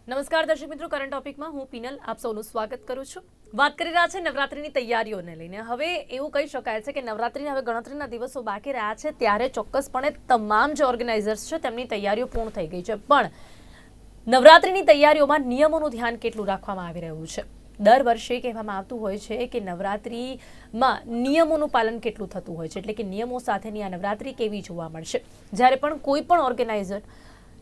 નમસ્કાર દર્શક મિત્રો, કરંટ ટોપિકમાં હું પીનલ આપ સૌનું સ્વાગત કરું છું। વાત કરી રહ્યા છે નવરાત્રિની તૈયારીઓને લઈને। હવે એવું કહી શકાય છે કે નવરાત્રિને હવે ગણતરીના દિવસો બાકી રહ્યા છે, ત્યારે ચોક્કસપણે તમામ જે ઓર્ગેનાઇઝર્સ છે તેમની તૈયારીઓ પૂર્ણ થઈ ગઈ છે, પણ નવરાત્રિની તૈયારીઓમાં નિયમોનું ધ્યાન કેટલું રાખવામાં આવી રહ્યું છે? દર વર્ષે કહેવામાં આવતું હોય છે કે નવરાત્રિમાં નિયમોનું પાલન કેટલું થતું હોય છે, એટલે કે નિયમો સાથેની આ નવરાત્રિ કેવી જોવા મળશે? જ્યારે પણ કોઈ પણ ઓર્ગેનાઇઝર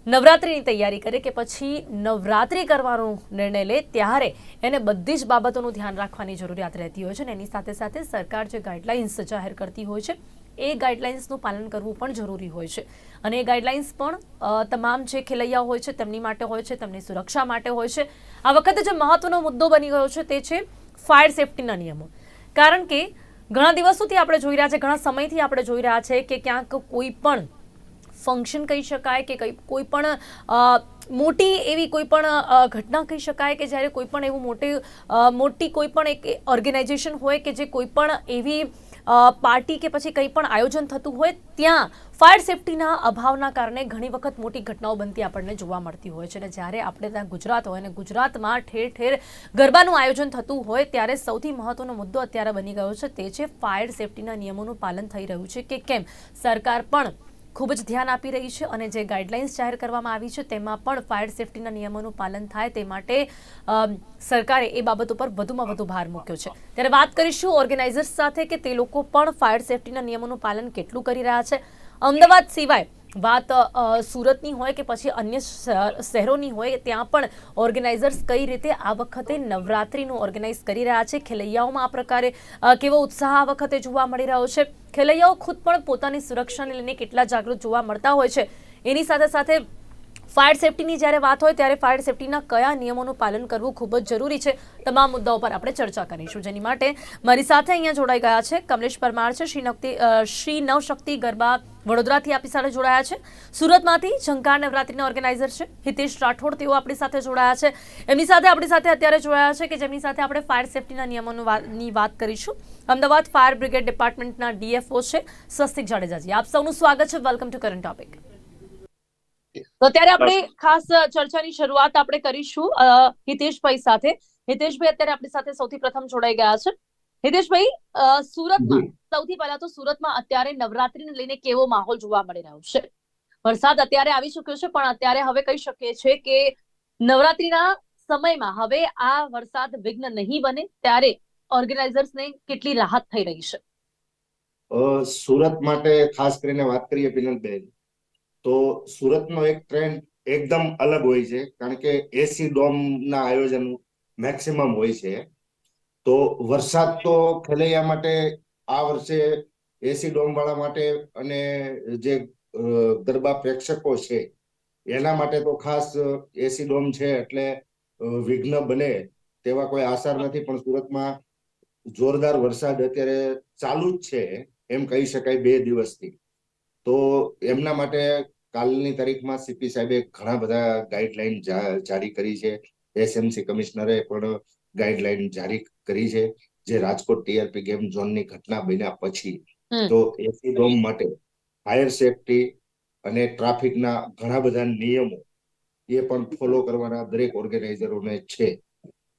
નવરાત્રિની તૈયારી કરે કે પછી નવરાત્રિ કરવાનો નિર્ણય લે, ત્યારે એને બધી જ બાબતોનું ધ્યાન રાખવાની જરૂરિયાત રહેતી હોય છે, અને એની સાથે સાથે સરકાર જે ગાઈડલાઇન્સ જાહેર કરતી હોય છે એ ગાઈડલાઇન્સનું પાલન કરવું પણ જરૂરી હોય છે। અને એ ગાઈડલાઇન્સ પણ તમામ જે ખેલૈયાઓ હોય છે તેમની માટે હોય છે, તેમની સુરક્ષા માટે હોય છે। આ વખતે જે મહત્વનો મુદ્દો બની ગયો છે તે છે ફાયર સેફ્ટીના નિયમો। કારણ કે ઘણા દિવસોથી આપણે જોઈ રહ્યા છે, ઘણા સમયથી આપણે જોઈ રહ્યા છે કે ક્યાંક કોઈ પણ ફંક્શન કહી શકાય કે કોઈ પણ મોટી એવી કોઈ પણ ઘટના કહી શકાય કે જ્યારે કોઈ પણ એવું મોટી કોઈ પણ એક ઓર્ગેનાઇઝેશન હોય કે જે કોઈ પણ એવી પાર્ટી કે પછી કંઈ પણ આયોજન થતું હોય, ત્યાં ફાયર સેફ્ટીના અભાવના કારણે ઘણી વખત મોટી ઘટનાઓ બનતી આપણને જોવા મળતી હોય છે। અને જ્યારે આપણે ત્યાં ગુજરાત હોય અને ગુજરાતમાં ઠેર ઠેર ગરબાનું આયોજન થતું હોય, ત્યારે સૌથી મહત્વનો મુદ્દો અત્યારે બની ગયો છે તે છે ફાયર સેફ્ટીના નિયમોનું પાલન થઈ રહ્યું છે કે કેમ। સરકાર પણ ખૂબ જ ધ્યાન આપી રહી છે અને જે ગાઈડલાઇન્સ જાહેર કરવામાં આવી છે તેમાં પણ ફાયર સેફ્ટીના નિયમોનું પાલન થાય તે માટે સરકારે એ બાબત ઉપર વધુમાં વધુ ભાર મૂક્યો છે। ત્યારે વાત કરીશું ઓર્ગેનાઇઝર્સ સાથે કે તે લોકો પણ ફાયર સેફ્ટીના નિયમોનું પાલન કેટલું કરી રહ્યા છે। અમદાવાદ સિવાય વાત સુરતની હોય કે પછી અન્ય શહેરોની હોય, ત્યાં પણ ઓર્ગેનાઇઝર્સ કઈ રીતે આ વખતે નવરાત્રિનું ઓર્ગેનાઇઝ કરી રહ્યા છે, ખેલૈયાઓમાં આ પ્રકારે કેવો ઉત્સાહ આ વખતે જોવા મળી રહ્યો છે, ખેલૈયાઓ ખુદ પણ પોતાની સુરક્ષાને લઈને કેટલા જાગૃત જોવા મળતા હોય છે, એની સાથે સાથે ફાયર સેફ્ટીની જ્યારે વાત હોય ત્યારે ફાયર સેફ્ટીના કયા નિયમોનું પાલન કરવું ખૂબ જ જરૂરી છે, તમામ મુદ્દાઓ પર આપણે ચર્ચા કરીશું। જેની માટે મારી સાથે અહીંયા જોડાઈ ગયા છે કમલેશ પરમાર છે, શ્રી નવશક્તિ ગરબા વડોદરાથી આપણી સાથે જોડાયા છે। સુરતમાંથી ઝંકાર નવરાત્રિના ઓર્ગેનાઇઝર છે હિતેશ રાઠોડ, તેઓ આપણી સાથે જોડાયા છે। એમની સાથે આપણી સાથે અત્યારે જોડાયા છે કે જેમની સાથે આપણે ફાયર સેફ્ટીના નિયમોની વાત કરીશું। અમદાવાદ ફાયર બ્રિગેડ ડિપાર્ટમેન્ટના ડીએફઓ છે સ્વસ્તિક જાડેજાજી, આપ સૌનું સ્વાગત છે। Welcome to current topic. તો અત્યારે આપણે ખાસ ચર્ચાની શરૂઆત આપણે કરીશું હિતેશભાઈ સાથે। હિતેશભાઈ અત્યારે આપણી સાથે સૌથી પ્રથમ જોડાઈ ગયા છે। હિતેશભાઈ, સુરતમાં સૌથી પહેલા તો સુરતમાં અત્યારે નવરાત્રીને લઈને કેવો માહોલ જોવા મળી રહ્યો છે? વરસાદ અત્યારે આવી ચુક્યો છે, પણ અત્યારે હવે કહી શકીએ છીએ કે નવરાત્રીના સમયમાં હવે આ વરસાદ વિઘ્ન નહીં બને, ત્યારે ઓર્ગેનાઇઝર્સને કેટલી રાહત થઈ રહી છે? સુરત માટે ખાસ કરીને વાત કરીએ પિનલબેન, તો સુરતનો એક ટ્રેન્ડ એકદમ અલગ હોય છે, કારણ કે એસી ડોમ ના આયોજન મેક્સિમમ હોય છે। તો વરસાદ તો ખેલૈયા માટે આ વર્ષે એસી ડોમ વાળા માટે અને જે ગરબા પ્રેક્ષકો છે એના માટે તો ખાસ એસી ડોમ છે એટલે વિઘ્ન બને તેવા કોઈ આસાર નથી। પણ સુરતમાં જોરદાર વરસાદ અત્યારે ચાલુ જ છે એમ કહી શકાય 2 દિવસથી। તો એમના માટે કાલની તારીખમાં સીપી સાહેબે ઘણા બધા ગાઈડલાઈન જારી કરી છે, એસએમસી કમિશનરે પણ ગાઈડલાઈન જારી કરી છે, જે રાજકોટ ટીઆરપી ગેમ ઝોનની ઘટના બન્યા પછી। તો એસી ડોમ માટે ફાયર સેફટી અને ટ્રાફિકના ઘણા બધા નિયમો એ પણ ફોલો કરવાના દરેક ઓર્ગેનાઇઝરોને છે।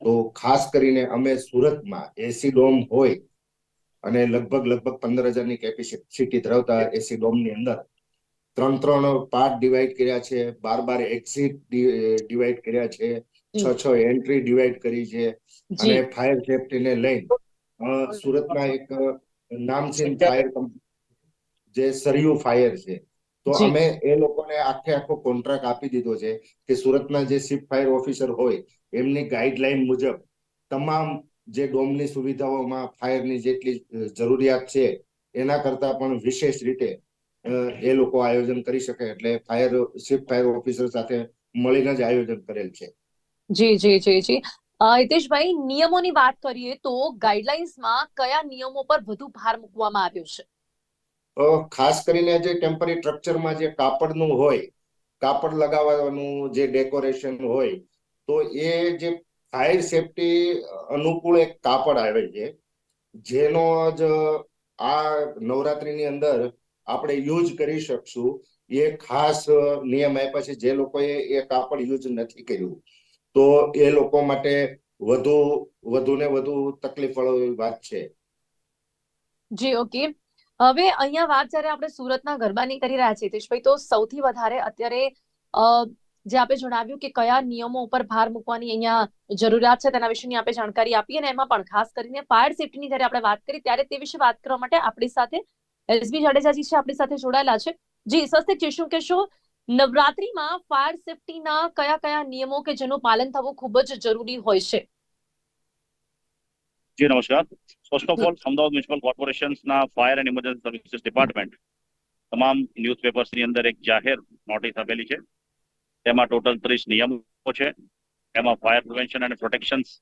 તો ખાસ કરીને અમે સુરતમાં એસી ડોમ હોય અને લગભગ 15,000ની કેપેસિટી ધરાવતા એસી ડોમની અંદર 3 પાર્ટ ડિવાઈડ કર્યા છે, 12 એક્ઝિટ ડિવાઈડ કર્યા છે, 6 એન્ટ્રી ડિવાઈડ કરી છે। અને ફાયર સેફટીને લઈને સુરતમાં એક નામચીન ફાયર કંપની જે સરયુ ફાયર છે, તો અમે એ લોકોને આખો કોન્ટ્રાક્ટ આપી દીધો છે કે સુરતના જે ચીફ ફાયર ઓફિસર હોય એમની ગાઈડલાઈન મુજબ તમામ જે ડોમની સુવિધાઓમાં ફાયરની જેટલી જરૂરિયાત છે એના કરતા પણ વિશેષ રીતે એ લોકો આયોજન કરી શકે, એટલે ચીફ ફાયર ઓફિસર સાથે મળીને જ આયોજન કરેલ છે। જી જી જી જી હિતેશભાઈ, નિયમોની વાત કરીએ તો ગાઈડલાઇન્સમાં કયા નિયમો પર વધુ ભાર મૂકવામાં આવ્યો છે? ખાસ કરીને જે ટેમ્પરરી સ્ટ્રક્ચરમાં જે કાપડનું હોય, કાપડ લગાવવાનું જે ડેકોરેશન હોય, તો એ જે ફાયર સેફટી અનુકૂળ એક કાપડ આવે છે, જેનો જ આ નવરાત્રીની અંદર આપણે યુઝ કરી શકશું। એ ખાસ નિયમ આપ્યા છે, જે લોકોએ એ કાપડ યુઝ નથી કર્યું તો એ લોકો માટે વધુ ને વધુ તકલીફ વાળી વાત છે. જી ઓકે. હવે અહીંયા વાત જ્યારે આપણે સુરતના ગરબાની કરી રહ્યા છીએ હિતેશભાઈ, તો સૌથી વધારે અત્યારે અ, જે આપણે જણાવ્યું કે કયા નિયમો ઉપર ભાર મૂકવાની અહીંયા જરૂરિયાત છે તેના વિશેની આપણે જાણકારી આપી, અને એમાં પણ ખાસ કરીને ફાયર સેફટીની જ્યારે આપણે વાત કરી ત્યારે તે વિશે વાત કરવા માટે આપણી સાથે એસબી જાડેજાજી છે, આપણી સાથે જોડાયેલા છે. જી સ્વસ્તિકજી, શું કહેશો નવરાત્રીમાં ફાયર સેફટીના કયા કયા નિયમો કે જેનું પાલન થવું ખૂબ જ જરૂરી હોય છે? જી નમસ્કાર. First of all, Ahmedabad municipal કોર્પોરેશનના fire and emergency services department તમામ ન્યૂઝપેપર્સની અંદર એક જાહેર નોટિસ આપેલી છે. તેમાં ટોટલ 30 નિયમો છે. એમાં ફાયર પ્રિવેન્શન અને પ્રોટેક્શન્સ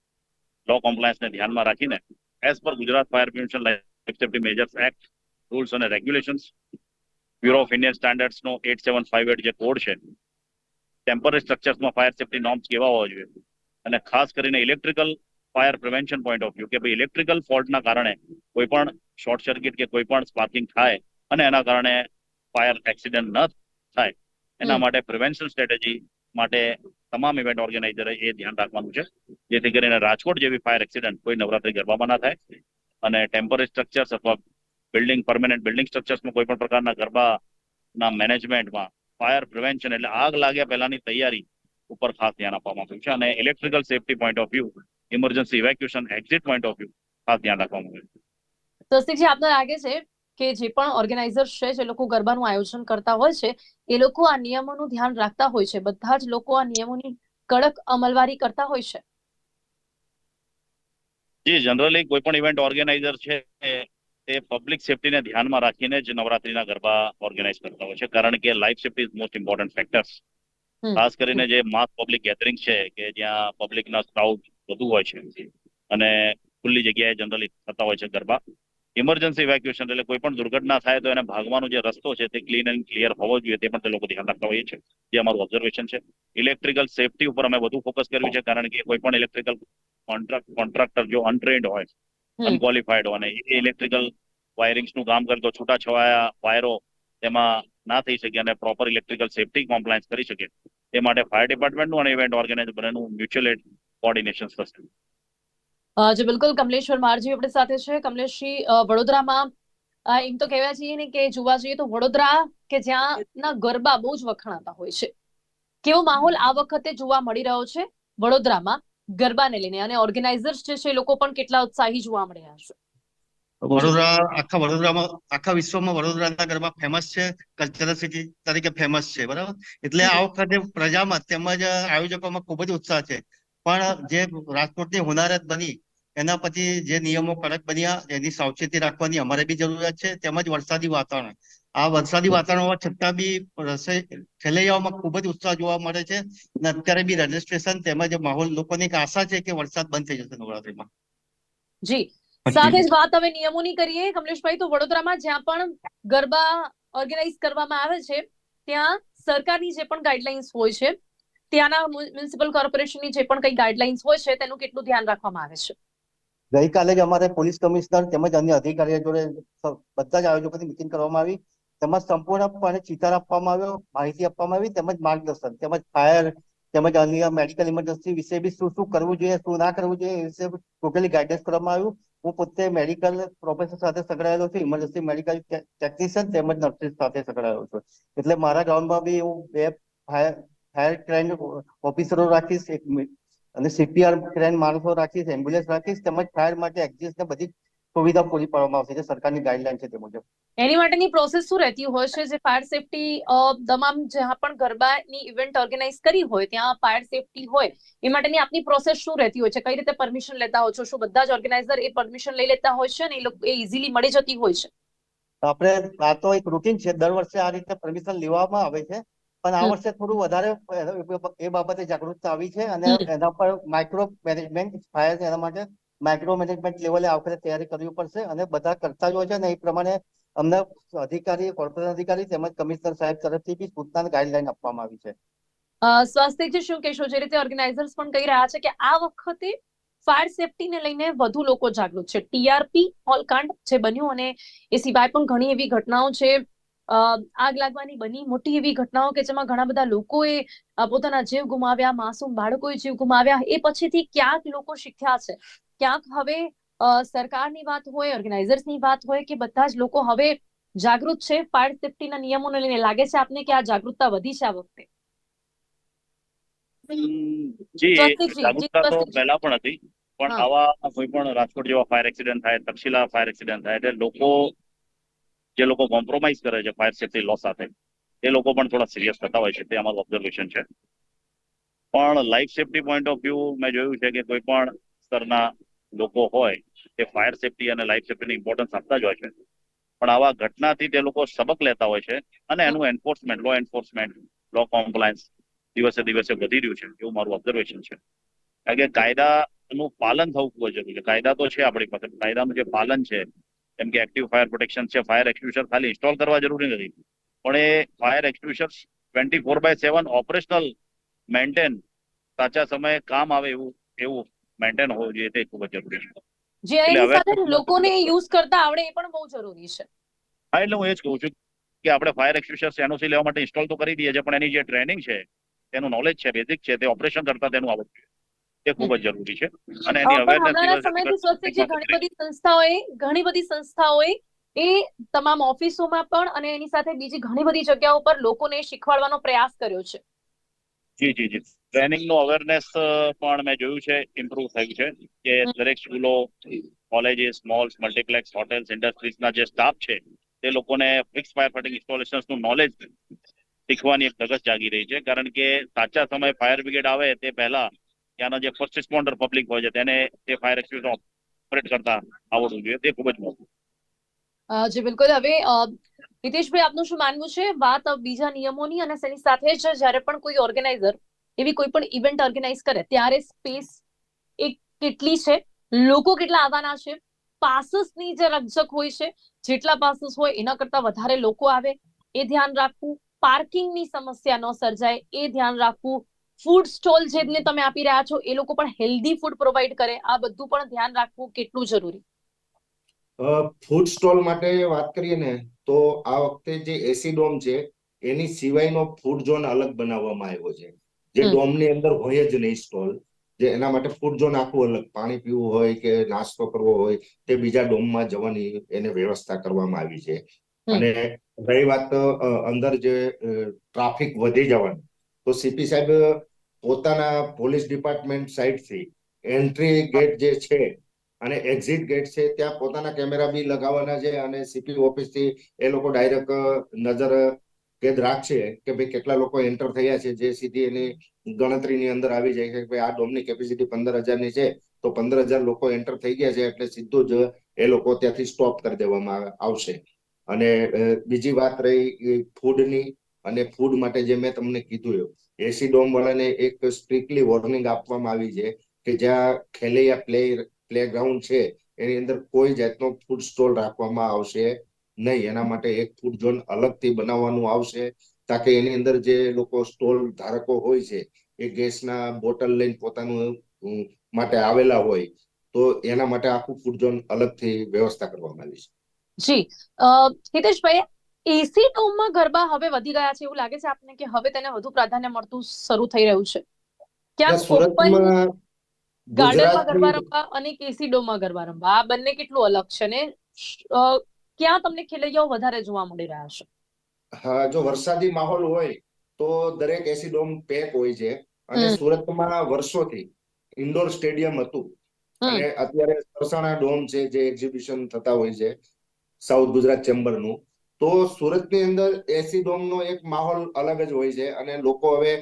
લો કોમ્પ્લાયન્સને ધ્યાનમાં રાખીને as per Gujarat fire prevention life safety measures act rules અને રેગ્યુલેશન્સ, બ્યુરો ઓફ ઇન્ડિયન સ્ટાન્ડર્ડ્સનો 8758 જે કોડ છે, ટેમ્પરરી સ્ટ્રક્ચર્સમાં ફાયર સેફ્ટી નોર્મ્સ કેવા હોવા જોઈએ, અને ખાસ કરીને electrical fire prevention point of view કે ભાઈ ઇલેક્ટ્રિકલ ફોલ્ટના કારણે કોઈ પણ શોર્ટ સર્કિટ કે કોઈ પણ સ્પાર્કિંગ થાય અને એના કારણે ફાયર એક્સિડન્ટ ન થાય એના માટે પ્રિવેન્શન સ્ટ્રેટેજી માટે તમામ ઇવેન્ટ ઓર્ગેનાઇઝરે એ ધ્યાન રાખવાનું છે, જેથી કરીને રાજકોટ જેવી ફાયર એક્સિડન્ટ કોઈ નવરાત્રી ગરબામાં ના થાય. અને ટેમ્પરરી સ્ટ્રક્ચર્સ અથવા પરમેનન્ટ બિલ્ડિંગ સ્ટ્રક્ચર્સમાં કોઈ પણ પ્રકારના ગરબાના મેનેજમેન્ટમાં ફાયર પ્રિવેન્શન એટલે આગ લાગ્યા પહેલાની તૈયારી ઉપર ખાસ ધ્યાન આપવામાં આવ્યું છે. અને electrical safety point of view, emergency evacuation exit point of view ખાસ ધ્યાન રાખવામાં આવ્યું છે. સ્વસ્તિકજી, આપને લાગે છે કે જે પણ ઓર્ગેનાઇઝર્સ છે, જે લોકો ગરબાનું આયોજન કરતા હોય છે, એ લોકો આ નિયમોનું ધ્યાન રાખતા હોય છે? બધા જ લોકો આ નિયમોની કડક અમલવારી કરતા હોય છે? જી, જનરલી કોઈ પણ ઇવેન્ટ ઓર્ગેનાઇઝર છે તે પબ્લિક સેફટીને ધ્યાનમાં રાખીને જ નવરાત્રીના ગરબા ઓર્ગેનાઇઝ કરતા હોય છે, કારણ કે life safety is most important factors. ખાસ કરીને જે માસ પબ્લિક ગેધરિંગ છે કે જ્યાં પબ્લિકના ક્રાઉડ વધુ હોય છે અને ખુલ્લી જગ્યાએ જનરલી થતા હોય છે ગરબા. ઇમરજન્સી ઇવેક્યુએશન એટલે કોઈ પણ દુર્ઘટના થાય તો એને ભાગવાનો જે રસ્તો છે તે ક્લીન એન્ડ ક્લિયર હોવો જોઈએ, તે પણ તે લોકો ધ્યાન રાખતા હોઈએ છે, જે અમારું ઓબ્ઝર્વેશન છે. ઇલેક્ટ્રિકલ સેફટી ઉપર અમે વધુ ફોકસ કર્યું છે, કારણ કે કોઈ પણ ઇલેક્ટ્રિકલ કોન્ટ્રાક્ટર જો અનટ્રેન્ડ હોય, અનક્વોલિફાઈડ હોય અને એ ઇલેક્ટ્રિકલ વાયરિંગ્સનું કામ કરે તો છૂટાછવાયા વાયરો તેમાં ના થઈ શકે અને પ્રોપર ઇલેક્ટ્રિકલ સેફટી કોમ્પ્લાયન્સ કરી શકે, તે માટે ફાયર ડિપાર્ટમેન્ટનું અને ઇવેન્ટ ઓર્ગેનાઇઝર બંનેનું મ્યુચ્યુઅલ એડ કોર્ડિનેશન થશે. જી બિલકુલ. કમલેશ્વર મારજી આપણી સાથે છે. કમલેશજી, વડોદરામાં એમ તો કહેવાય છે ને કે જોવા જઈએ તો વડોદરા કે જ્યાંના ગરબા બહુ જ વખણાતા હોય છે, કેવો માહોલ આ વખતે જોવા મળી રહ્યો છે વડોદરામાં ગરબાને લઈને, અને ઓર્ગેનાઇઝર્સ જે છે એ લોકો પણ કેટલા ઉત્સાહી જોવા મળી રહ્યા છે? વડોદરામાં આખા વિશ્વમાં વડોદરાના ગરબા ફેમસ છે, કલ્ચરલ સિટી તરીકે ફેમસ છે, બરાબર. એટલે આ વખતે પ્રજામાં તેમજ આયોજકોમાં ખૂબ જ ઉત્સાહ છે. પણ જે રાજકોટની હોનારત બની એના પછી જે નિયમો કડક બન્યા એની સાવચેતી રાખવાની અમારે બી જરૂરિયાત છે, તેમજ વરસાદી વાતાવરણ. આ વરસાદી વાતાવરણ હોવા છતાં બી ખેલૈયાઓમાં ખૂબ જ ઉત્સાહ જોવા મળે છે, અને અત્યારે બી રજીસ્ટ્રેશન તેમજ માહોલ, લોકોની એક આશા છે કે વરસાદ બંધ થઈ જશે નવરાત્રીમાં. જી, સાથે જ વાત હવે નિયમોની કરીએ કમલેશભાઈ, તો વડોદરામાં જ્યાં પણ ગરબા ઓર્ગેનાઇઝ કરવામાં આવે છે ત્યાં સરકારની જે પણ ગાઈડલાઇન્સ હોય છે, ત્યાંના મ્યુનિસિપલ કોર્પોરેશનની જે પણ કઈ ગાઈડલાઇન્સ હોય છે તેનું કેટલું ધ્યાન રાખવામાં આવે છે? ગઈકાલે જ અમારે પોલીસ કમિશનર તેમજ અન્ય અધિકારીઓ જોડે બધા જ આયોજકોની મિટિંગ કરવામાં આવી, તેમાં સંપૂર્ણપણે ચિતાર આપવામાં આવ્યો, માહિતી આપવામાં આવી, તેમજ માર્ગદર્શન, તેમજ ફાયર તેમજ અન્ય મેડિકલ ઇમરજન્સી વિશે બી શું શું કરવું જોઈએ, શું ના કરવું જોઈએ, એ વિશે ટોટલી ગાઈડન્સ કરવામાં આવ્યું. હું પોતે મેડિકલ પ્રોફેસર સાથે સંકળાયેલો છું, ઇમરજન્સી મેડિકલ ટેકનિશિયન તેમજ નર્સિસ સાથે સંકળાયેલો છું. એટલે મારા ગ્રાઉન્ડમાં બી હું 2 ફાયર ટ્રેન્ડ ઓફિસરો રાખીશ, અને સીપીઆર ટ્રેન માણસો રાખીશ, એમ્બ્યુલન્સ રાખીશ, તેમજ ફાયર માટે એક્ઝિસ્ટ ને બધી સુવિધા પૂરી પાડવામાં આવશે, જે સરકારની ગાઈડલાઈન છે તે મુજબ. એની માટેની પ્રોસેસ શું રહેતી હોય છે? જે ફાયર સેફટી તમામ જ્યાં પણ ગરબાની ઇવેન્ટ ઓર્ગેનાઇઝ કરી હોય ત્યાં ફાયર સેફટી હોય, એ માટેની આપની પ્રોસેસ શું રહેતી હોય છે? કઈ રીતે પરમિશન લેતા હોય છો? શું બધા જ ઓર્ગેનાઇઝર એ પરમિશન લઈ લેતા હોય છે અને એ ઇઝીલી મળી જતી હોય છે? આપણે આ તો એક રૂટીન છે, દર વર્ષે આ રીતે પરમિશન લેવામાં આવે છે, પણ આ વર્ષે થોડું વધારે એ બાબતે જાગૃતતા આવી છે, અને એના પર માઇક્રો મેનેજમેન્ટ ફાયર, એના માટે માઇક્રો મેનેજમેન્ટ લેવલે આ વખતે તૈયારી કરવી પડશે, અને બધા કરતા જ હોય છે ને એ પ્રમાણે અમને અધિકારી, કોર્પોરેશન અધિકારી તેમજ કમિશનર સાહેબ તરફથી બી સૂચના ગાઈડલાઈન આપવામાં આવી છે. સ્વાસ્થ્યજી, શું કહેશો? જે રીતે ઓર્ગેનાઇઝર્સ પણ કહી રહ્યા છે કે આ વખતે ફાયર સેફટીને લઈને વધુ લોકો જાગૃત છે. ટીઆરપી હોલકાંડ જે બન્યું અને એ સિવાય પણ ઘણી એવી ઘટનાઓ છે આગ લાગવાની બની મોટી એવી ઘટનાઓ કે જેમાં ઘણા બધા લોકોએ પોતાના જીવ ગુમાવ્યા, માસૂમ બાળકોએ જીવ ગુમાવ્યા, એ પછીથી ક્યાંક લોકો શીખ્યા છે, ક્યાંક હવે સરકારની વાત હોય, ઓર્ગેનાઇઝર્સની વાત હોય, કે બધા જ લોકો હવે જાગૃત છે ફાયર સેફ્ટીના નિયમોને લઈને. લાગે છે આપને કે આ જાગૃતતા વધી છે આ વખતે? જી, સ્વસ્તિકજી, જાગૃતતા તો સ્વસ્તિકજી. પહેલા પણ હતી, પણ હા. આવા કોઈ પણ રાજકોટ જેવા ફાયર એક્સિડન્ટ થાય, તક્ષશિલા ફાયર એક્સિડન્ટ થાય એટલે જે લોકો કોમ્પ્રોમાઇઝ કરે છે ફાયર સેફ્ટી લો સાથે, એ લોકો પણ થોડા સિરિયસ થતા હોય છે. તે અમારું ઓબ્ઝર્વેશન છે. પણ life safety point of view મેં જોયું છે કે કોઈ પણ સ્તરના લોકો હોય તે ફાયર સેફ્ટી અને લાઈફ સેફ્ટીને ઇમ્પોર્ટન્સ આપતા જ હોય છે. પણ આવા ઘટનાથી તે લોકો સબક લેતા હોય છે અને એનું એન્ફોર્સમેન્ટ, લો એન્ફોર્સમેન્ટ, લો કોમ્પ્લાયન્સ દિવસે દિવસે વધી રહ્યું છે, એવું મારું ઓબ્ઝર્વેશન છે. કારણ કે કાયદાનું પાલન થવું ખૂબ જ જરૂરી છે. કાયદા તો છે આપણી પાસે, કાયદાનું જે પાલન છે, જેમ કે એક્ટિવ ફાયર પ્રોટેક્શન છે, ફાયર એક્સટિંગ્વિશર ખાલી ઇન્સ્ટોલ કરવા જરૂરી નથી, પણ એ ફાયર એક્સટિંગ્વિશર 24/7 ઓપરેશનલ, મેન્ટેન, સાચા સમયે કામ આવે એવું મેન્ટેન હોવું જોઈએ, તે ખૂબ જ જરૂરી છે. જે એટલે એની સાથે અવેરનેસ લોકોને યુઝ કરતા આવડે એ પણ બહુ જરૂરી છે. હા, એટલે હું એ જ કહું છું કે આપણે ફાયર એક્સટિંગ્વિશર એનઓસી લેવા માટે ઇન્સ્ટોલ તો કરી દઈએ છીએ, પણ એની જે ટ્રેનિંગ છે, તેનું નોલેજ છે, બેઝિક છે, તે ઓપરેશન કરતા તેનું આવડવું જોઈએ, તે ખૂબ જ જરૂરી છે. અને એની પણ અવેરનેસ હમણાંના દિવસે સમયથી દિવસ સ્વસ્તિકજી ઘણી બધી સંસ્થાઓએ એ તમામ ઓફિસોમાં પણ અને એની સાથે બીજી ઘણી બધી જગ્યાઓ પર લોકોને શીખવાડવાનો પ્રયાસ કર્યો છે. જી જી જી, ટ્રેનિંગનું અવેરનેસ પણ મેં જોયું છે ઇમ્પ્રુવ થયું છે, કે દરેક સ્કૂલો, કોલેજીસ, મોલ્સ, મલ્ટીપ્લેક્સ, હોટેલ્સ, ઇન્ડસ્ટ્રીઝના જે સ્ટાફ છે, તે લોકોને ફિક્સ ફાયર ફાઇટિંગ ઇન્સ્ટોલેશન્સનું નોલેજ શીખવાની એક ધગસ જાગી રહી છે. કારણ કે સાચા સમયે ફાયર બ્રિગેડ આવે તે પહેલા ત્યાંના જે ફર્સ્ટ રિસ્પોન્ડર પબ્લિક હોય છે તેને તે ફાયર એક્સટિંગ્વિશર ઓપરેટ કરતા આવડવું જોઈએ, તે ખૂબ જ મોટું. જી બિલકુલ. હવે હિતેશભાઈ, આપનું શું માનવું છે વાત બીજા નિયમોની અને તેની સાથે જ જ્યારે પણ કોઈ ઓર્ગેનાઇઝર એવી કોઈ પણ ઇવેન્ટ ઓર્ગેનાઇઝ કરે ત્યારે સ્પેસ એક કેટલી છે, લોકો કેટલા આવવાના છે, પાસીસની જે રકઝક હોય છે, જેટલા પાસીસ હોય એના કરતા વધારે લોકો આવે એ ધ્યાન રાખવું, પાર્કિંગની સમસ્યા ન સર્જાય એ ધ્યાન રાખવું, ફૂડ સ્ટોલ જેને તમે આપી રહ્યા છો એ લોકો પણ હેલ્ધી ફૂડ પ્રોવાઈડ કરે, આ બધું પણ ધ્યાન રાખવું કેટલું જરૂરી? ફૂડ સ્ટોલ માટે વાત કરીએ ને, તો આ વખતે જે એસી ડોમ છે એની સિવાયનો ફૂડ ઝોન અલગ બનાવવામાં આવ્યો છે, જે ડોમની અંદર હોય જ નહીં સ્ટોલ. જે એના માટે ફૂડ ઝોન આખું અલગ, પાણી પીવું હોય કે નાસ્તો કરવો હોય તે બીજા ડોમમાં જવાની એને વ્યવસ્થા કરવામાં આવી છે. અને રહી વાત અંદર જે ટ્રાફિક વધી જવાનું, તો સીપી સાહેબ પોતાના પોલીસ ડિપાર્ટમેન્ટ સાઈડથી એન્ટ્રી ગેટ જે છે અને એક્ઝિટ ગેટ છે ત્યાં પોતાના કેમેરા બી લગાવવાના છે, અને સીપી ઓફિસથી એ લોકો ડાયરેક્ટ નજર કેદ રાખશે કે ભાઈ કેટલા લોકો એન્ટર થયા છે, જે સીધી એની ગણતરીની અંદર આવી જાય કે ભાઈ આ ડોમની કેપેસિટી 15,000ની છે, તો 15,000 લોકો એન્ટર થઈ ગયા છે એટલે સીધું જ એ લોકો ત્યાંથી સ્ટોપ કરી દેવામાં આવશે. અને બીજી વાત રહી ફૂડની, અને ફૂડ માટે જે મેં તમને કીધું, એસી ડોમ વાળાને એક સ્ટ્રિક્ટલી વોર્નિંગ આપવામાં આવી છે કે જ્યાં ખેલૈયા પ્લે ગ્રાઉન્ડ છે એની અંદર કોઈ જાતનો ફૂડ સ્ટોલ રાખવામાં આવશે નહીં. એના માટે એક ફૂડ ઝોન અલગથી બનાવવાનું આવશે, તાકે એની અંદર જે લોકો સ્ટોલ ધારકો હોય છે એ ગેસના બોટલ લઈને પોતાનું માટે આવેલા હોય, તો એના માટે આખું ફૂડ ઝોન અલગથી વ્યવસ્થા કરવામાં આવી છે. જી, હિતેશભાઈ, એસી ડોમમાં ગરબા હવે વધી ગયા છે એવું લાગે છે આપને કે હવે તેને વધુ પ્રાધાન્ય મળતું શરૂ થઈ રહ્યું છે? ક્યાંક ઓપન સુરતમાં ગાર્ડનમાં ગરબા ગુજરાતની રમવા અને એસી ડોમમાં ગરબા રમવા આ બંને કેટલું અલગ છે ને ક્યાં તમને ખેલૈયાઓ વધારે જોવા મળી રહ્યા છે? હા, જો વરસાદી માહોલ હોય તો દરેક એસી ડોમ પેક હોય છે, અને સુરતમાં વર્ષોથી ઇન્ડોર સ્ટેડિયમ હતું, અને અત્યારે સરસાણા ડોમ છે જે એક્ઝિબિશન થતા હોય છે સાઉથ ગુજરાત ચેમ્બરનું, તો સુરતની અંદર એસી ડોમનો એક માહોલ અલગ જ હોય છે. અને લોકો હવે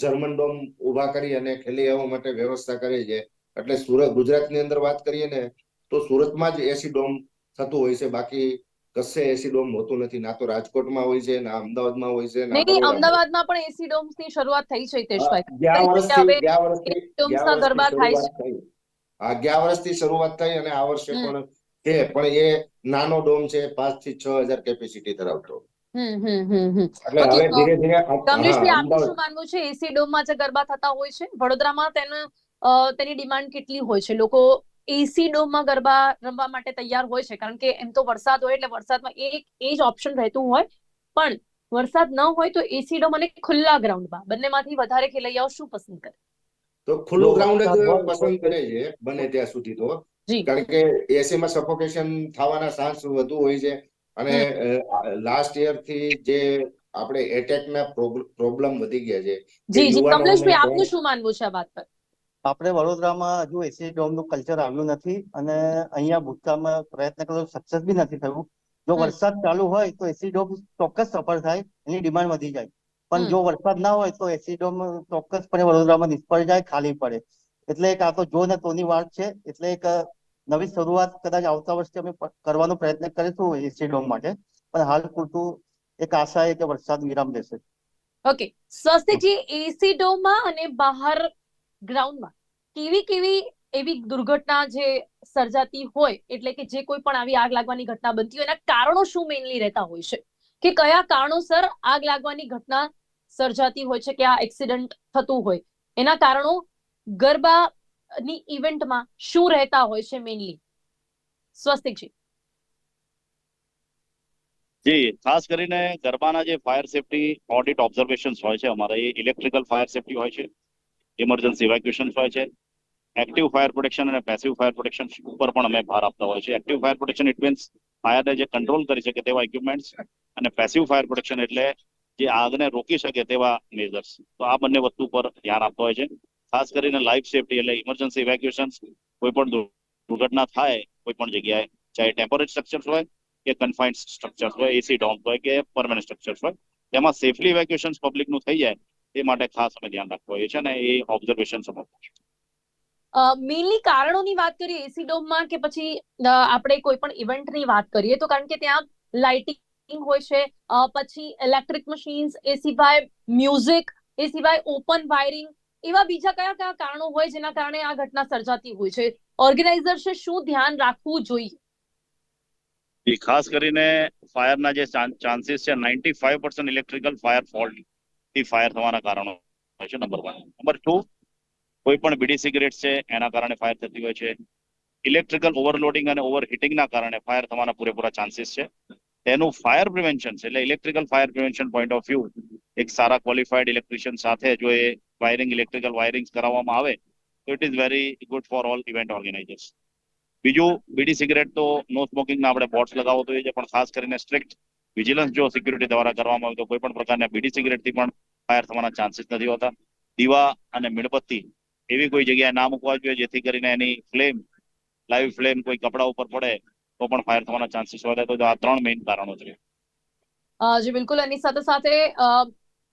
જર્મન ડોમ ઉભા કરી અને ખેલૈયાઓ માટે વ્યવસ્થા કરે છે. એટલે સુરત, ગુજરાતની અંદર વાત કરીએ ને તો સુરતમાં જ એસી ડોમ થતું હોય છે, બાકી કશે એસી ડોમ હોતું નથી. ના તો રાજકોટમાં હોય છે, ના અમદાવાદમાં હોય છે, ના નહીં, બરોડામાં હોય અમદાવાદમાં પણ એસી ડોમ્સની શરૂઆત થઈ છે છે. હિતેશભાઈ. ગયા કઈ જગ્યા વર્ષથી હવે ગયા એસી વર્ષથી ગયા ડોમ્સના વર્ષથી ગરબા થાય શરૂઆત છે? થઈ. ગયા વર્ષથી શરૂઆત થઈ અને આ વર્ષે પણ છે, પણ એ નાનો ડોમ છે, 5 થી 6,000 કેપેસિટી ધરાવતો. એટલે ઓકે. હવે ધીરે ધીરે કમલેશભાઈ, આપનું અમદાવાદ શું માનવું છે એસી ડોમમાં જે ગરબા થતા હોય છે વડોદરામાં તેની ડિમાન્ડ કેટલી હોય છે? લોકો એસી ડોમમાં ગરબા રમવા માટે તૈયાર હોય છે? કારણ કે એમ તો વરસાદ હોય એટલે વરસાદમાં એ જ ઓપ્શન રહેતું હોય, પણ વરસાદ ન હોય તો એસી ડોમ અને ખુલ્લા ગ્રાઉન્ડમાં બંનેમાંથી વધારે ખેલૈયાઓ શું પસંદ કરે? તો જો ખુલ્લું ગ્રાઉન્ડ જ વરસાદ હોય તો પસંદ કરે છે બને ત્યાં સુધી તો, જી. કારણ કે એસી માં સફોકેશન થવાના ચાન્સ વધુ હોય છે. અને લાસ્ટ યર થી જે આપણે એટેક ના પ્રોબ્લેમ વધી ગયા છે કે જી જી યુવાનોને કમલેશભાઈ, પણ આપનું શું માનવું છે આ વાત પર? આપણે વડોદરામાં હજુ એસી ડોમનું કલ્ચર આવ્યું નથી અને અહીંયા ભૂતકાળમાં પ્રયત્ન કર્યો સક્સેસ બી નથી થયું. જો હમ. વરસાદ ચાલુ હોય તો એસી ડોમ ચોક્કસ સફળ થાય, એની ડિમાન્ડ વધી જાય. પણ હમ. જો વરસાદ ના હોય તો એસી ડોમ ચોક્કસપણે વડોદરામાં નિષ્ફળ જાય, ખાલી પડે. એટલે એક આ તો જો ને તોની વાત છે. એટલે એક નવી શરૂઆત કદાચ આવતા વર્ષે અમે કરવાનો પ્રયત્ન કરીશું એસી ડોમ માટે, પણ હાલ પૂરતું એક આશા એ કે વરસાદ વિરામ દેશે. ઓકે, સ્વસ્તિકજી, એસી ડોમમાં અને બહાર ગ્રાઉન્ડમાં કેવી કેવી એવી દુર્ઘટના જે સર્જાતી હોય, એટલે કે જે કોઈ પણ આવી આગ લાગવાની ઘટના બનતી હોય, એના કારણો શું મેઇનલી રહેતા હોય છે? કે કયા કારણોસર આગ લાગવાની ઘટના સર્જાતી હોય છે, કે આ એક્સિડન્ટ થતું હોય, એના કારણો ગરબાની ઇવેન્ટમાં શું રહેતા હોય છે મેઇનલી? સ્વસ્તિકજી. જી, ખાસ કરીને ગરબાના જે ફાયર સેફટી ઓડિટ ઓબ્ઝર્વેશન્સ હોય છે અમારા, એ ઇલેક્ટ્રિકલ ફાયર સેફટી હોય છે, ઇમરજન્સી ઇવેક્યુએશન હોય છે, એક્ટિવ ફાયર પ્રોટેક્શન અને પેસિવ ફાયર પ્રોટેક્શન ઉપર પણ અમે ભાર આપતા હોય છે. Active fire protection it means ફાયરને જે કંટ્રોલ કરી શકે તેવા ઇક્વિપમેન્ટ્સ, અને પેસિવ ફાયર પ્રોટેક્શન એટલે જે આગને રોકી શકે તેવા મેજર્સ. તો આ બંને વસ્તુ પર ધ્યાન આપતો હોય છે. ખાસ કરીને લાઈફ સેફટી એટલે ઇમરજન્સી ઇવેક્યુએશન, કોઈ પણ દુર્ઘટના થાય કોઈ પણ જગ્યાએ, ચાહે ટેમ્પરરી સ્ટ્રક્ચર્સ હોય કે કન્ફાઇન્ડ સ્ટ્રક્ચર્સ હોય, એસી ડોમ હોય કે પરમેનન્ટ સ્ટ્રક્ચર્સ હોય, તેમાં સેફલી ઇવેક્યુએશન પબ્લિકનું થઈ જાય એ માટે ખાસ અમે ધ્યાન રાખવું હોય છે, ને એ ઓબ્ઝર્વેશન સમજવું. મેઇનલી કારણોની વાત કરીએ એસી ડોમમાં, કે પછી આપણે કોઈ પણ ઇવેન્ટની વાત કરીએ, તો કારણ કે ત્યાં લાઇટિંગ હોય છે, પછી ઇલેક્ટ્રિક મશીન્સ, એ સિવાય મ્યુઝિક, એ સિવાય ઓપન વાયરિંગ, એવા બીજા કયા કયા કારણો હોય જેના કારણે આ ઘટના સર્જાતી હોય છે? ઓર્ગેનાઇઝર્સે શું ધ્યાન રાખવું જોઈએ? ખાસ કરીને ફાયરના જે ચાન્સીસ છે, 95% ઇલેક્ટ્રિકલ ફાયર ફોલ્ટ થી ફાયર થવાના કારણો હોય છે, નંબર 1. નંબર 2, કોઈ પણ બીડી સિગરેટ છે એના કારણે ફાયર થતી હોય છે. ઇલેક્ટ્રિકલ ઓવરલોડિંગ અને ઓવરહીટિંગના કારણે ફાયર થવાના પૂરેપૂરા ચાન્સીસ છે. તેનું ફાયર પ્રિવેન્શન છે, એટલે electrical fire prevention point of view એક સારા ક્વોલિફાઈડ ઇલેક્ટ્રિશિયન સાથે જો એ ઇલેક્ટ્રિકલ વાયરિંગ કરાવવામાં આવે તો it is very good for all event organisers. બીજું, બીડી સિગરેટ તો નો સ્મોકિંગના આપણે બોર્ડ્સ લગાવવો જોઈએ છે, પણ ખાસ કરીને સ્ટ્રિક્ટ વિજિલન્સ જો સિક્યુરિટી દ્વારા કરવામાં આવે તો કોઈ પણ પ્રકારના બીડી સિગરેટથી પણ ફાયર થવાના ચાન્સીસ નથી હોતા. દીવા અને મીણબત્તી એવી કોઈ જગ્યાએ ના મૂકવા જોઈએ જેથી કરીને એની ફ્લેમ, લાઈવ ફ્લેમ કોઈ કપડા ઉપર પડે તો પણ ફાયર થવાના ચાન્સીસ વધે. તો આ 3 મેઇન કારણો છે. જી બિલકુલ. એની સાથે સાથે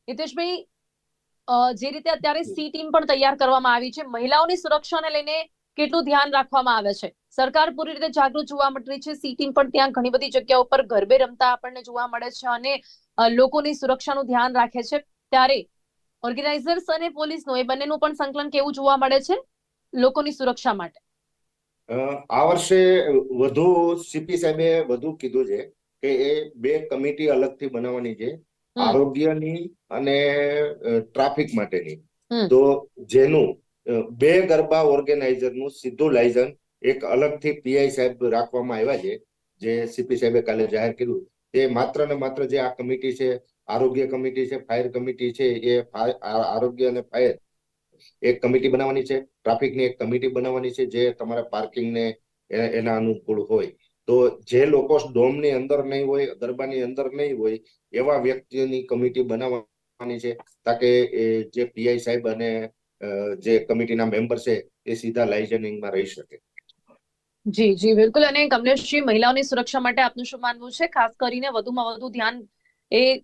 હિતેશભાઈ, જે રીતે અત્યારે સી ટીમ પણ તૈયાર કરવામાં આવી છે, મહિલાઓની સુરક્ષાને લઈને કેટલું ધ્યાન રાખવામાં આવે છે? સરકાર પૂરી રીતે જાગૃત જોવા મળી છે, સી ટીમ પણ ત્યાં ઘણી બધી જગ્યાઓ પર ગરબે રમતા આપણને જોવા મળે છે અને લોકોની સુરક્ષાનું ધ્યાન રાખે છે. ત્યારે ઓર્ગેનાઇઝર્સ અને પોલીસનું એ બંનેનું પણ સંકલન કેવું જોવા મળે છે લોકોની સુરક્ષા માટે? આ વર્ષે વધુ સીપી સાહેબે વધુ કીધું છે કે એ 2 કમિટી અલગથી બનાવવાની છે, આરોગ્યની અને ટ્રાફિક માટેની. તો જેનું 2 ગરબા ઓર્ગેનાઇઝરનું સીધું લાયસન્સ એક અલગથી પીઆઈ સાહેબ રાખવામાં આવ્યા છે, જે સીપી સાહેબે કાલે જાહેર કર્યું. તે માત્ર ને માત્ર જે આ કમિટી છે, આરોગ્ય કમિટી છે, ફાયર કમિટી છે, એ આરોગ્ય અને ફાયર એક કમિટી બનાવવાની છે, ટ્રાફિકની એક કમિટી બનાવવાની છે, જે તમારા પાર્કિંગને એના અનુકૂળ હોય. તો જે લોકો ડોમની અંદર નહીં હોય, ગરબાની અંદર નહીં હોય, એવા વ્યક્તિઓની કમિટી બનાવવાની છે, તાકે જે પીઆઈ સાહેબ અને જે કમિટીના મેમ્બર છે એ સીધા લાઇઝનિંગમાં રહી શકે. જી જી બિલકુલ. અને કમલેશજી, મહિલાઓની સુરક્ષા માટે આપનું શું માનવું છે? ખાસ કરીને વધુમાં વધુ ધ્યાન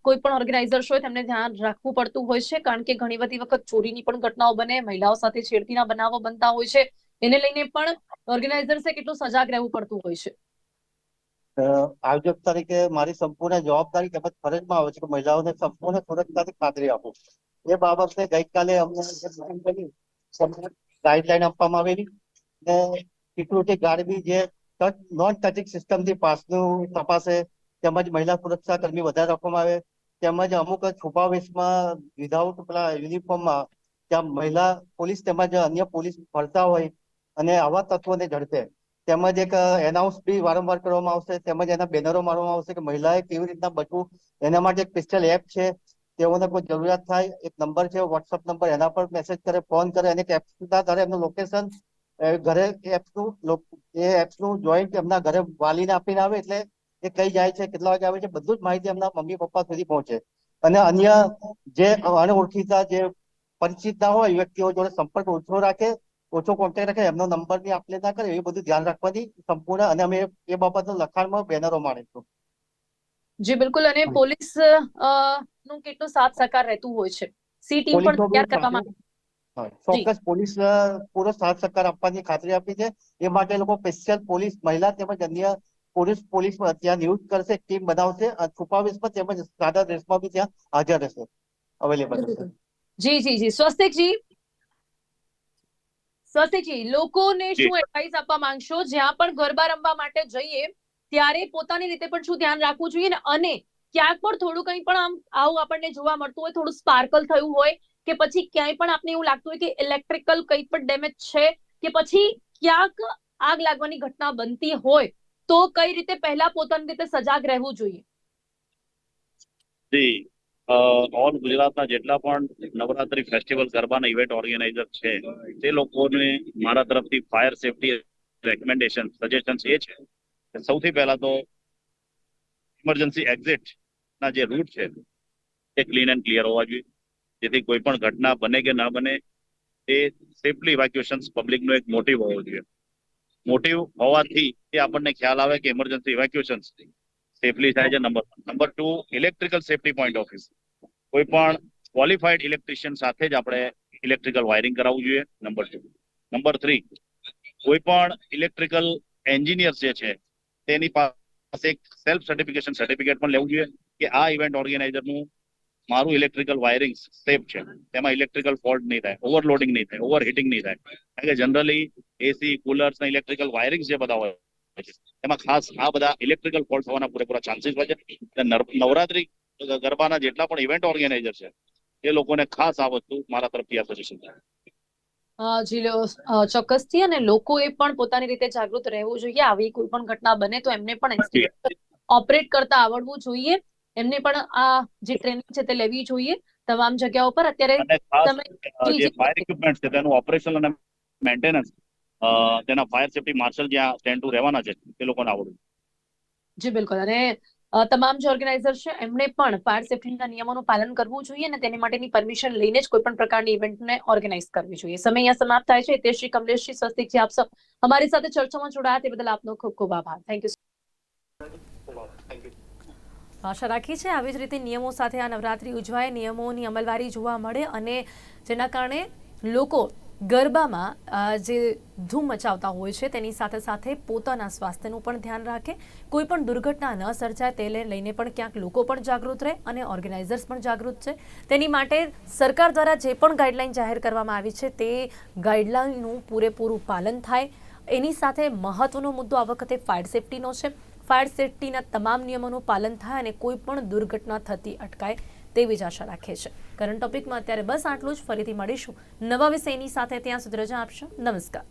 કોઈ પણ ઓર્ગેનાઇઝર્સ હોય તેમને ધ્યાન રાખવું પડતું હોય છે, કારણ કે ઘણી બધી વખત ચોરીની પણ ઘટનાઓ બને, મહિલાઓ સાથે છેડતીના બનાવો બનતા હોય છે. એને લઈને પણ ઓર્ગેનાઇઝર્સે કેટલું સજાગ રહેવું પડતું હોય છે? આયોજક તરીકે મારી સંપૂર્ણ જવાબદારી તેમજ ફરજમાં આવે છે કે મહિલાઓને સંપૂર્ણ સુરક્ષાની ખાતરી આપું. એ બાબતે ગઈકાલે અમને ગાઈડલાઈન આપવામાં આવેલી ને સિક્યુરિટી ગાર્ડ બી જે નોન ટચિંગ સિસ્ટમથી પાસનું તપાસે, તેમજ મહિલા સુરક્ષા કર્મી વધારે રાખવામાં આવે, તેમજ અમુક છુપાવેશમાં વિધાઉટ પેલા યુનિફોર્મમાં ત્યાં મહિલા પોલીસ તેમજ અન્ય પોલીસ ફરતા હોય અને આવા તત્વોને ઝડપે. તેમજ એક એનાઉન્સ બી વારંવાર કરવામાં આવશે, તેમજ એના બેનરો મારવામાં આવશે કે મહિલાએ કેવી રીતના બચવું. એના માટે એક સ્પેશિયલ એપ છે, તેઓને કોઈ જરૂરિયાત થાય એક નંબર છે વોટ્સઅપ નંબર, એના પર મેસેજ કરે, ફોન કરે, અને એપના દ્વારા એમનું લોકેશન ઘરે એપ્સનું જોઈન્ટ એમના ઘરે વાલીને આપીને આવે, એટલે એ કઈ જાય છે, કેટલા વાગે આવે છે, બધું જ માહિતી એમના મમ્મી પપ્પા સુધી પહોંચે. અને અન્ય જે અણઓળખીતા જે પરિચિત ના હોય વ્યક્તિઓ જોડે સંપર્ક ઓછો કોન્ટેક્ટ રાખે, એમનો નંબર ની આપલે ના કરે, એ બધું ધ્યાન રાખવાની સંપૂર્ણ. અને અમે એ બાબતનું લખાણમાં બેનરો મારીશું. જી બિલકુલ. અને પોલીસ નું કેટલું સાથ સહકાર રહેતું હોય છે? સી ટીમ પણ પોલીસનો બી તૈયાર કરવામાં જી ચોક્કસ પોલીસ પૂરો સાથ સહકાર આપવાની ખાતરી આપી છે. એ માટે લોકો સ્પેશિયલ પોલીસ મહિલા તેમજ અન્ય પોલીસ ત્યાં નિયુક્ત કરશે, ટીમ બનાવશે, છુપાવેશમાં તેમજ સાદા ડ્રેસમાં બી ત્યાં હાજર રહેશે, અવેલેબલ રહેશે. જી જી જી. સ્વસ્તિકજી, લોકોને શું એડવાઇસ આપવા માંગશો જ્યાં પણ ગરબા રમવા માટે જઈએ ત્યારે પોતાની રીતે પણ શું ધ્યાન રાખવું જોઈએ? અને ક્યાંક પણ થોડું કંઈ પણ આવું આપણને જોવા મળતું હોય, થોડું સ્પાર્કલ થયું હોય, કે પછી ક્યાંય પણ આપને એવું લાગતું હોય કે ઇલેક્ટ્રિકલ કંઈ પણ ડેમેજ છે, કે પછી ક્યાંક આગ લાગવાની ઘટના બનતી હોય, તો કઈ રીતે પહેલા પોતાની રીતે સજાગ રહેવું જોઈએ? જી ઓલ ગુજરાતના જેટલા પણ નવરાત્રી ફેસ્ટિવલ ગરબાના ઇવેન્ટ ઓર્ગેનાઇઝર છે, તે લોકોને મારા તરફથી ફાયર સેફટી રેકમેન્ડેશન સજેશન્સ એ છે કે સૌથી પહેલા તો ઇમરજન્સી એક્ઝિટ ના જે રૂટ છે એ ક્લીન એન્ડ ક્લિયર હોવા જોઈએ, જેથી કોઈ પણ ઘટના બને કે ના બને એ સેફલી ઇવેક્યુએશન પબ્લિકનો એક મોટિવ હોવો જોઈએ. મોટિવ હોવાથી એ આપણને ખ્યાલ આવે કે ઇમરજન્સી ઇવેક્યુએશન સેફલી થાય છે. Number 2, electrical safety point of view, કોઈ પણ ક્વોલિફાઈડ ઇલેક્ટ્રિશિયન સાથે જ આપણે ઇલેક્ટ્રિકલ વાયરિંગ કરાવવું જોઈએ. નંબર 3, કોઈ પણ ઇલેક્ટ્રિકલ એન્જિનિયર્સ જે છે તેની પાસે એક સેલ્ફ સર્ટિફિકેટ પણ લેવું જોઈએ કે આ ઇવેન્ટ ઓર્ગેનાઇઝરનું મારું ઇલેક્ટ્રિકલ વાયરિંગ સેફ છે, તેમાં ઇલેક્ટ્રિકલ ફોલ્ટ નહીં થાય, ઓવરલોડિંગ નહીં થાય, ઓવરહીટિંગ નહીં થાય. કારણ કે જનરલી એસી, કુલર્સ ના ઇલેક્ટ્રિકલ વાયરિંગ જે બધા હોય છે એમાં ખાસ આ બધા ઇલેક્ટ્રિકલ ફોલ્ટ થવાના પૂરેપૂરા ચાન્સીસ હોય છે. નવરાત્રી ગરબાના જેટલા પણ ઇવેન્ટ ઓર્ગેનાઇઝર છે એ લોકોને ખાસ આ વસ્તુ મારા તરફથી આ સજેશન છે. ચોક્કસથી. અને લોકોએ પણ પોતાની રીતે જાગૃત રહેવું જોઈએ. આવી કોઈ પણ ઘટના બને તો એમને પણ ઓપરેટ કરતા આવડવું જોઈએ. એમને પણ આ જે ટ્રેનિંગ છે તે લેવી જોઈએ તમામ જગ્યાઓ પર. અત્યારે જે ફાયર ઇક્વિપમેન્ટ છે તેનું ઓપરેશન અને મેન્ટેનન્સ તેના ફાયર સેફટી માર્શલ જ્યાં સ્ટેન્ડ ટુ રહેવાના છે તે લોકોને આવડવું. જી બિલકુલ. અને તમામ જે ઓર્ગેનાઇઝર છે એમણે પણ ફાયર સેફટીના નિયમોનું પાલન કરવું જોઈએ અને તેની માટેની પરમિશન લઈને જ કોઈ પણ પ્રકારની ઇવેન્ટને ઓર્ગેનાઇઝ કરવી જોઈએ. સમય અહીંયા સમાપ્ત થાય છે. હિતેશજી, કમલેશજી, સ્વસ્તિકજી, આપ સૌ અમારી સાથે ચર્ચામાં જોડાયા તે બદલ આપનો ખૂબ ખૂબ આભાર. Thank you. આશા રાખી છે આવી જ રીતે નિયમો સાથે આ નવરાત્રી ઉજવાય, નિયમોની અમલવારી જોવા મળે અને જેના કારણે લોકો ગરબામાં જે ધૂમ મચાવતા હોય છે તેની સાથે સાથે પોતાના સ્વાસ્થ્યનું પણ ધ્યાન રાખે, કોઈ પણ દુર્ઘટના ન સર્જાય તે લઈને પણ ક્યાંક લોકો પણ જાગૃત રહે અને ઓર્ગેનાઇઝર્સ પણ જાગૃત છે. તેની માટે સરકાર દ્વારા જે પણ ગાઈડલાઈન જાહેર કરવામાં આવી છે તે ગાઈડલાઈનનું પૂરેપૂરું પાલન થાય. એની સાથે મહત્વનો મુદ્દો આ વખતે ફાયર સેફટીનો છે. ફાયર સેફટીના તમામ નિયમોનું પાલન થાય અને કોઈ પણ દુર્ઘટના થતી અટકાય તેવી જ આશા રાખે છે. કરંટ ટોપિકમાં અત્યારે બસ આટલું જ. ફરીથી મળીશું નવા વિષયની સાથે. ત્યાં સુધી રજા આપશો. નમસ્કાર.